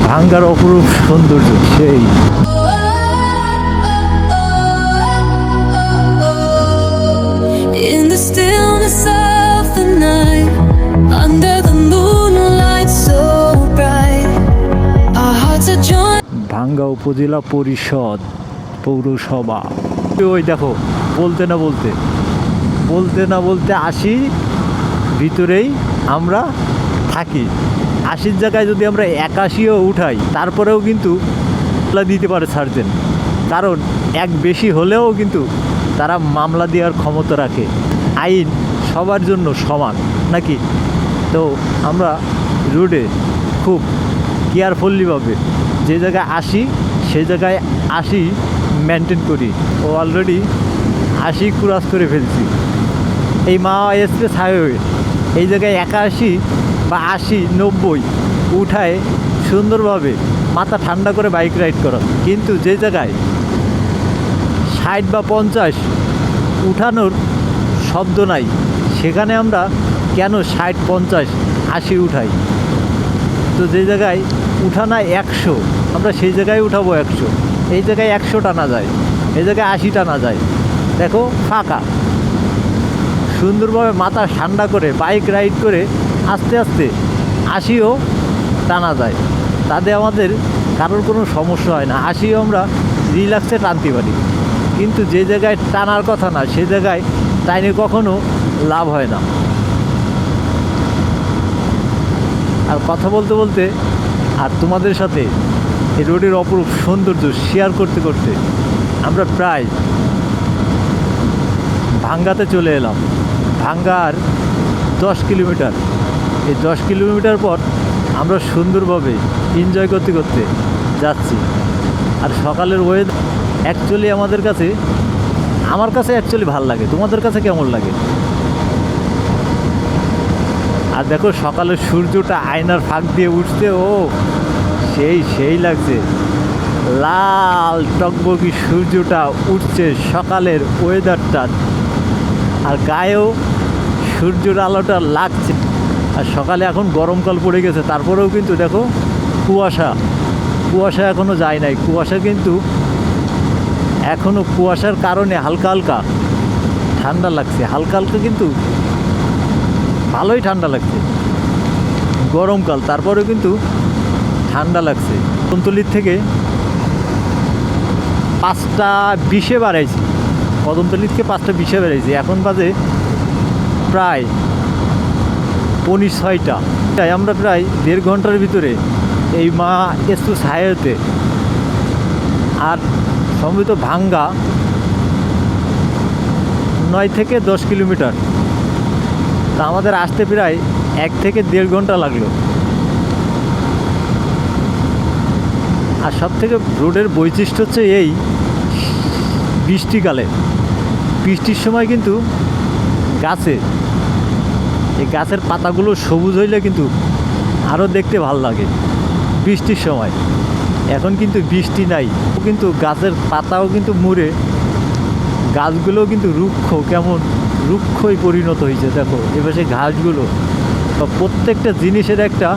ভাঙ্গার অপরূপ সৌন্দর্য সেই। In the stillness of the night, under the moonlight so bright, our hearts are joined. ভাঙ্গা উপজেলা পরিষদ পৌরসভা। ওই দেখো, বলতে না বলতে আসি ভিতরেই আমরা থাকি। ৮০ জায়গায় যদি আমরা ৮১ও উঠাই তারপরেও কিন্তু দিতে পারে সার্জেন, কারণ এক বেশি হলেও কিন্তু তারা মামলা দেওয়ার ক্ষমতা রাখে। আইন সবার জন্য সমান নাকি? তো আমরা রোডে খুব কেয়ারফুলিভাবে যে জায়গায় আসি সেই জায়গায় আসি মেনটেন করি। ও অলরেডি ৮০ ক্রস করে ফেলছি। এই মা এক্সপ্রেস হাইওয়ে এই জায়গায় ৮১ বা ৮০ ৯০ উঠায় সুন্দরভাবে মাথা ঠান্ডা করে বাইক রাইড করা, কিন্তু যে জায়গায় ৬০ বা ৫০ উঠানোর শব্দ নাই সেখানে আমরা কেন ৬০ ৫০ ৮০ উঠাই? তো যে জায়গায় উঠানা ১০০ আমরা সেই জায়গায় উঠাবো ১০০। এই জায়গায় ১০০ টানা যায়, এই জায়গায় ৮০ টানা যায়। দেখো ফাঁকা, সুন্দরভাবে মাথা ঠান্ডা করে বাইক রাইড করে আস্তে আস্তে ৮০ও টানা যায়। তাতে আমাদের কারোর কোনো সমস্যা হয় না, ৮০ও আমরা রিল্যাক্সে টানতে পারি। কিন্তু যে জায়গায় টানার কথা না সে জায়গায় টাইনে কখনো লাভ হয় না। আর কথা বলতে বলতে আর তোমাদের সাথে এই রোডের অপরূপ সৌন্দর্য শেয়ার করতে করতে আমরা প্রায় ভাঙ্গাতে চলে এলাম। ভাঙ্গার 10 কিলোমিটার। এই 10 কিলোমিটার পর আমরা সুন্দরভাবে এনজয় করতে করতে যাচ্ছি। আর সকালের ওয়েদার অ্যাকচুয়ালি আমার কাছে অ্যাকচুয়ালি ভালো লাগে। তোমাদের কাছে কেমন লাগে? আর দেখো সকালের সূর্যটা আয়নার ফাঁক দিয়ে উঠছে, ও সেই লাগছে। লাল টকবকি সূর্যটা উঠছে সকালের ওয়েদারটা, আর গায়েও সূর্যের আলোটা লাগছে। আর সকালে এখন গরমকাল পড়ে গেছে, তারপরেও কিন্তু দেখো কুয়াশা এখনও যায় নাই। কুয়াশা কিন্তু এখনও কুয়াশার কারণে হালকা হালকা ঠান্ডা লাগছে, হালকা হালকা কিন্তু ভালোই ঠান্ডা লাগছে। গরমকাল তারপরেও কিন্তু ঠান্ডা লাগছে। কদমতলির থেকে ৫টা ২০ বাড়াইছি, কদমতলির থেকে ৫টা ২০ বাড়াইছি। এখন বাজে প্রায় ৫:৬। তাই আমরা প্রায় ১.৫ ঘন্টার ভিতরে এই মা এক্সপ্রেস হাইওয়েতে, আর সম্ভবত ভাঙ্গা ৯ থেকে ১০ কিলোমিটার, তা আমাদের আসতে প্রায় ১ থেকে ১.৫ ঘন্টা লাগলো। আর সব থেকে রোডের বৈশিষ্ট্য হচ্ছে এই বৃষ্টিকালে, বৃষ্টির সময় কিন্তু এই গাছের পাতাগুলো সবুজ হইলে কিন্তু আরও দেখতে ভালো লাগে বৃষ্টির সময়। এখন কিন্তু বৃষ্টি নাই, কিন্তু গাছের পাতাও কিন্তু মুড়ে গাছগুলোও কিন্তু কেমন রুক্ষই পরিণত হয়েছে। দেখো এপাশে ঘাসগুলো, প্রত্যেকটা জিনিসের একটা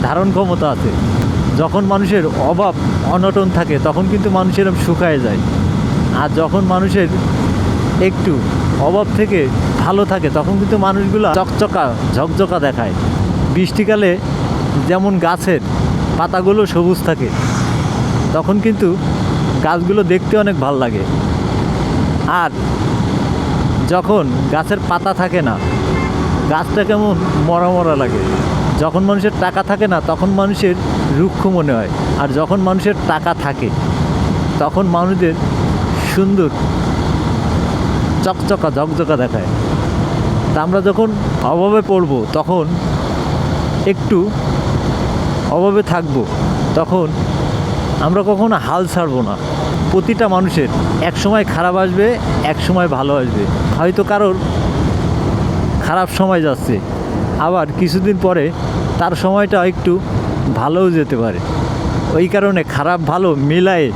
ধারণ ক্ষমতা আছে। যখন মানুষের অভাব অনটন থাকে তখন কিন্তু মানুষের শুকায় যায়, আর যখন মানুষের একটু অভাব থেকে ভালো থাকে তখন কিন্তু মানুষগুলো ঝকঝকা দেখায়। বৃষ্টিকালে যেমন গাছের পাতাগুলো সবুজ থাকে তখন কিন্তু গাছগুলো দেখতে অনেক ভালো লাগে। আর যখন গাছের পাতা থাকে না গাছটা কেমন মরা লাগে। যখন মানুষের টাকা থাকে না তখন মানুষের রুক্ষ মনে হয়, আর যখন মানুষের টাকা থাকে তখন মানুষদের সুন্দর ঝকঝকা দেখায়। তা আমরা যখন অভাবে পড়ব, তখন একটু অভাবে থাকব, তখন আমরা কখনো হাল ছাড়বো না। প্রতিটা মানুষের এক সময় খারাপ আসবে, এক সময় ভালো আসবে। হয়তো কারোর খারাপ সময় যাচ্ছে, আবার কিছুদিন পরে তার সময়টা একটু ভালোও যেতে পারে। ওই কারণে খারাপ ভালো মিলায়ে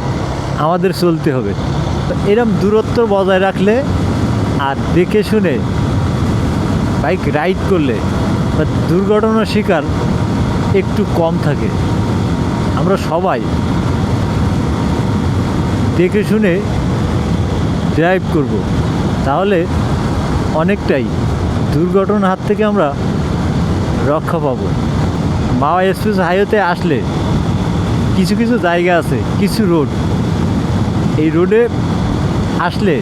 আমাদের চলতে হবে। এরকম দূরত্ব বজায় রাখলে আর দেখে শুনে বাইক রাইড করলে বা দুর্ঘটনার শিকার একটু কম থাকে। আমরা সবাই দেখে শুনে ড্রাইভ করব, তাহলে অনেকটাই দুর্ঘটনার হাত থেকে আমরা রক্ষা পাবো। মাওয়া এক্সপ্রেস হাইওয়েতে আসলে কিছু কিছু জায়গা আছে, কিছু রোড, এই রোডে আসলে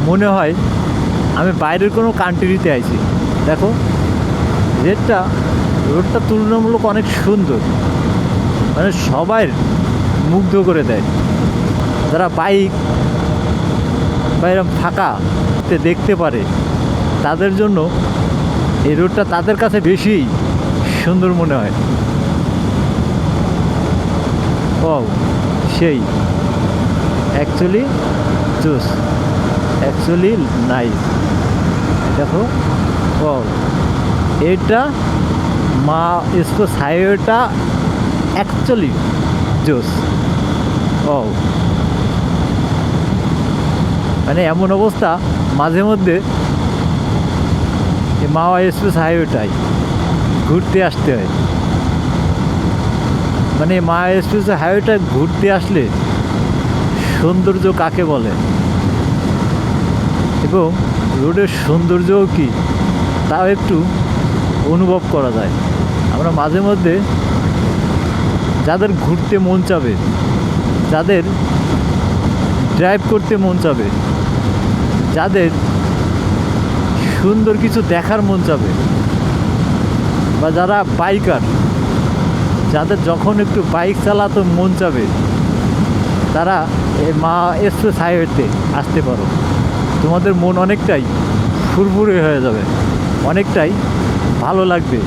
মনে হয় আমি বাইরের কোনো কান্ট্রিতে আইছি। দেখো রোডটা তুলনামূলক অনেক সুন্দর, মানে সবাই মুগ্ধ করে দেয়। যারা বাইক বা এরকম ফাঁকাতে দেখতে পারে তাদের জন্য এই রোডটা তাদের কাছে বেশি সুন্দর মনে হয়। ও সেই অ্যাকচুয়ালি জোস, অ্যাকচুয়ালি নাইস। দেখো ও এটা মা এক্সপ্রেস হাইওয়েটা অ্যাকচুয়ালি জোস। ও মানে এমন অবস্থা, মাঝে মধ্যে এই মাওয়া এক্সপ্রেস হাইওয়েটাই ঘুরতে আসতে হয়। মানে মাওয়া এক্সপ্রেস হাইওয়েটা ঘুরতে আসলে সৌন্দর্য কাকে বলে এবং রোডের সৌন্দর্যও কী তাও একটু অনুভব করা যায়। আমরা মাঝে মধ্যে যাদের ঘুরতে মন চাবে, যাদের ড্রাইভ করতে মন চাবে, যাদের সুন্দর কিছু দেখার মন চাবে, বা যারা বাইকার, যাদের যখন একটু বাইক চালাতে মন চাবে, তারা এই মা এক্সপ্রেস হাইওয়েতে আসতে পারো। তোমাদের মন অনেকটাই ফুরফুরে হয়ে যাবে, অনেকটাই ভালো লাগবে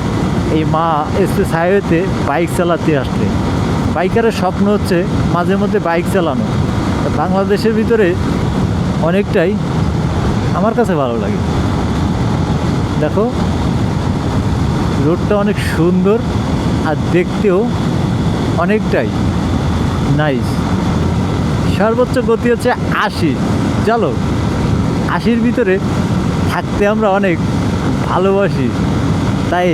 এই মা এক্সপ্রেস হাইওয়েতে বাইক চালাতে আসলে। বাইকারের স্বপ্ন হচ্ছে মাঝে মধ্যে বাইক চালানো। বাংলাদেশের ভিতরে অনেকটাই আমার কাছে ভালো লাগে। দেখো রোডটা অনেক সুন্দর আর দেখতেও অনেকটাই নাইস। সর্বোচ্চ গতি হচ্ছে 80। চলো 80-র ভিতরে থাকতে আমরা অনেক ভালোবাসি, তাই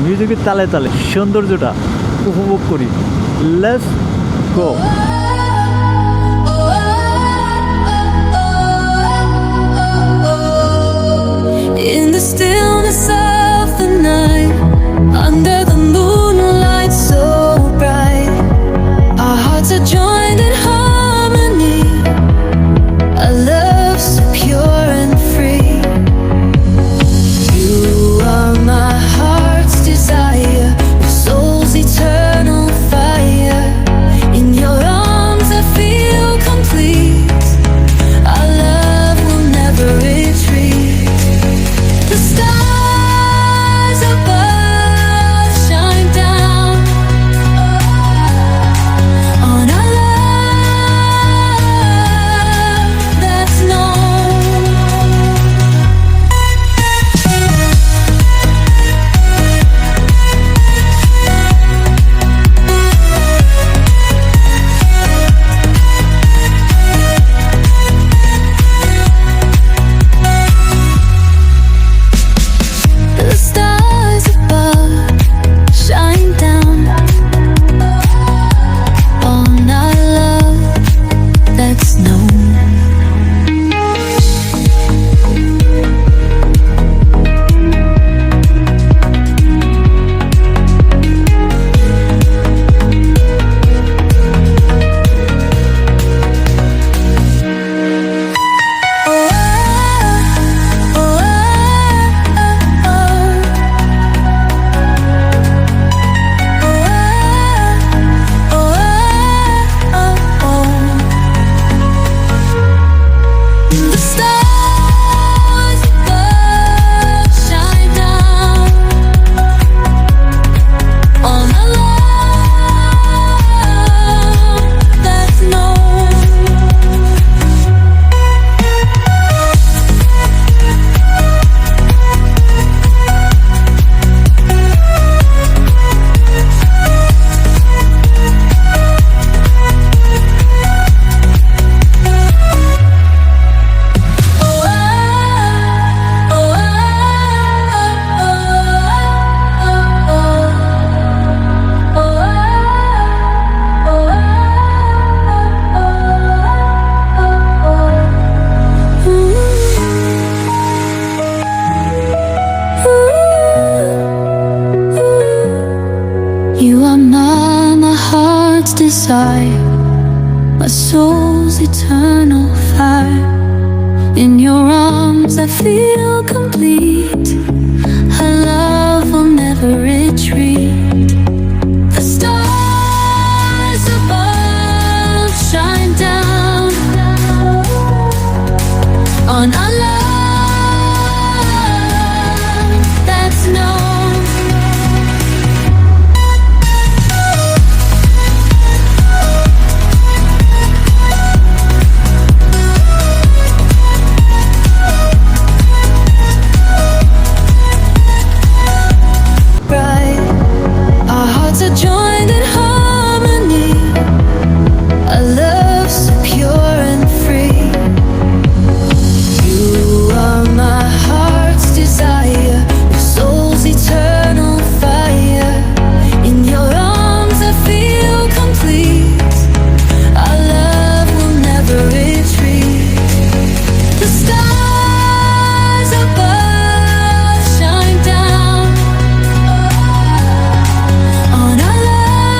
মিউজিকের তালে তালে সৌন্দর্যটা উপভোগ করি। Let's go. In the stillness of the night, under the moonlight so bright, our hearts are joined in harmony, a love so pure and free. You are my heart's desire, your soul's eternal fire. In your arms I feel complete, our love will never retreat. The stars above desire, my soul's eternal fire. In your arms I feel complete, our love will never retreat. The stars above shine down on our love that's known. Bright, our hearts are joined in harmony, a love so pure and free. You are my heart's desire, your soul's eternal fire. In your arms I feel complete, our love will never retreat. The stars above shine down on our love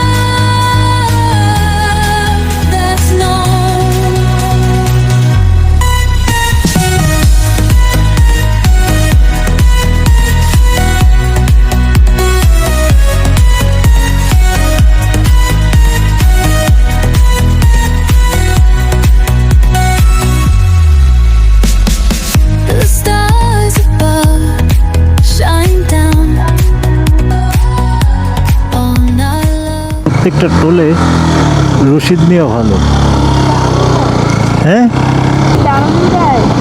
that's known. The stars above shine down on our love. প্রত্যেকটা টোলে রসিদ নেওয়া ভালো। হ্যাঁ,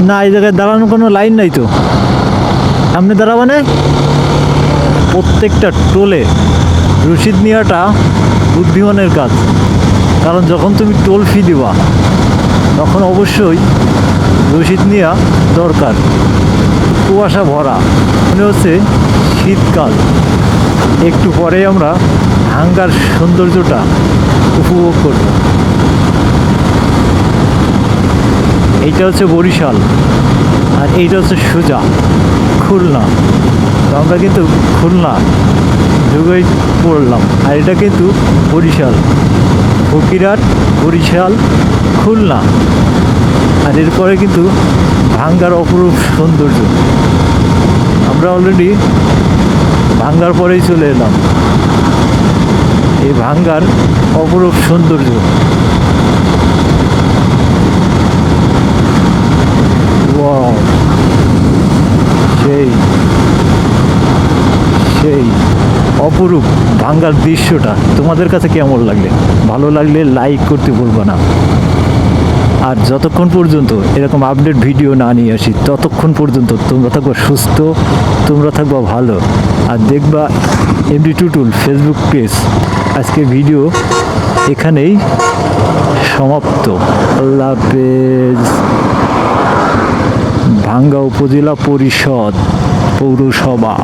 না এই জায়গায় দাঁড়ানোর কোনো লাইন নাই তো, সামনে দাঁড়াবে না। প্রত্যেকটা টোলে রসিদ নেওয়াটা বুদ্ধিমানের কাজ, কারণ যখন তুমি টোল ফি দিবা তখন অবশ্যই রসিদ নেওয়া দরকার। কুয়াশা ভরা, মনে হচ্ছে শীতকাল। একটু পরে আমরা ভাঙ্গার সৌন্দর্যটা উপভোগ করব। এইটা হচ্ছে বরিশাল আর এইটা হচ্ছে সোজা খুলনা। তো আমরা কিন্তু খুলনা ঢুকেই পড়লাম, আর এটা কিন্তু বরিশাল, ফকিরহাট, বরিশাল, খুলনা। আর এরপরে কিন্তু ভাঙ্গার অপরূপ সৌন্দর্য। আমরা অলরেডি ভাঙ্গার পরেই চলে এলাম। এই ভাঙ্গার অপরূপ সৌন্দর্য, ওয়াও, সেই সেই অপরূপ ভাঙ্গার দৃশ্যটা তোমাদের কাছে কেমন লাগলে? ভালো লাগলে লাইক করতে ভুলবে না। আর যতক্ষণ পর্যন্ত এরকম আপডেট ভিডিও না নিয়ে আসি ততক্ষণ পর্যন্ত তোমরা থাকবা সুস্থ, তোমরা থাকবা ভালো। আর দেখবা এমডি টুটুল ফেসবুক পেজ। আজকে ভিডিও এখানেই সমাপ্ত। আল্লাহ হাফেজ। ভাঙ্গা উপজেলা পরিষদ পৌরসভা।